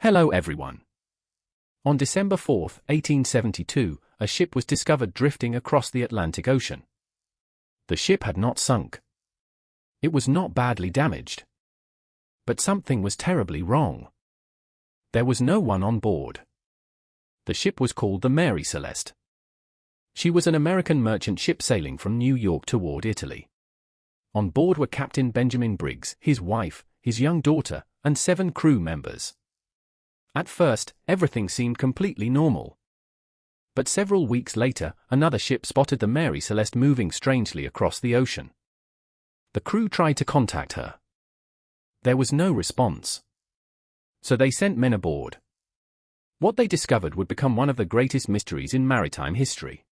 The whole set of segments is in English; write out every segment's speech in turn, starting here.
Hello everyone. On December 4, 1872, a ship was discovered drifting across the Atlantic Ocean. The ship had not sunk. It was not badly damaged. But something was terribly wrong. There was no one on board. The ship was called the Mary Celeste. She was an American merchant ship sailing from New York toward Italy. On board were Captain Benjamin Briggs, his wife, his young daughter, and 7 crew members. At first, everything seemed completely normal. But several weeks later, another ship spotted the Mary Celeste moving strangely across the ocean. The crew tried to contact her. There was no response. So they sent men aboard. What they discovered would become one of the greatest mysteries in maritime history.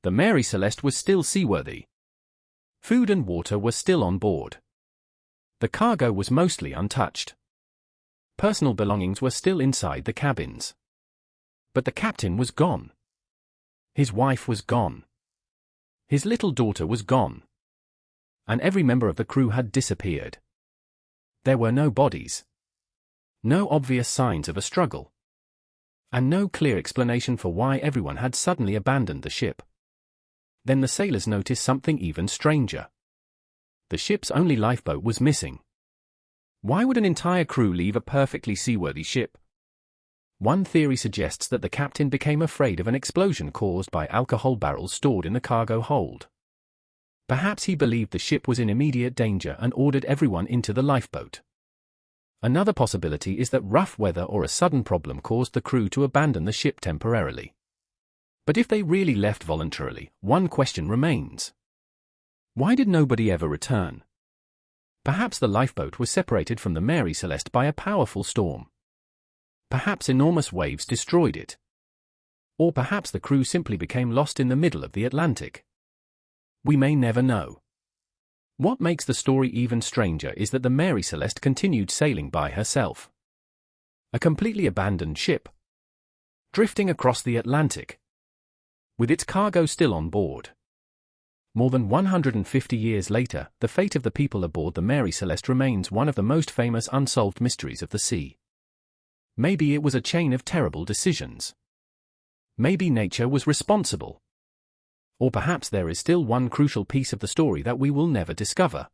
The Mary Celeste was still seaworthy. Food and water were still on board. The cargo was mostly untouched. Personal belongings were still inside the cabins. But the captain was gone. His wife was gone. His little daughter was gone. And every member of the crew had disappeared. There were no bodies. No obvious signs of a struggle. And no clear explanation for why everyone had suddenly abandoned the ship. Then the sailors noticed something even stranger. The ship's only lifeboat was missing. Why would an entire crew leave a perfectly seaworthy ship? One theory suggests that the captain became afraid of an explosion caused by alcohol barrels stored in the cargo hold. Perhaps he believed the ship was in immediate danger and ordered everyone into the lifeboat. Another possibility is that rough weather or a sudden problem caused the crew to abandon the ship temporarily. But if they really left voluntarily, one question remains. Why did nobody ever return? Perhaps the lifeboat was separated from the Mary Celeste by a powerful storm. Perhaps enormous waves destroyed it. Or perhaps the crew simply became lost in the middle of the Atlantic. We may never know. What makes the story even stranger is that the Mary Celeste continued sailing by herself. A completely abandoned ship. Drifting across the Atlantic. With its cargo still on board. More than 150 years later, the fate of the people aboard the Mary Celeste remains one of the most famous unsolved mysteries of the sea. Maybe it was a chain of terrible decisions. Maybe nature was responsible. Or perhaps there is still one crucial piece of the story that we will never discover.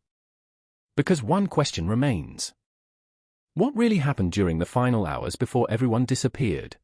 Because one question remains. What really happened during the final hours before everyone disappeared?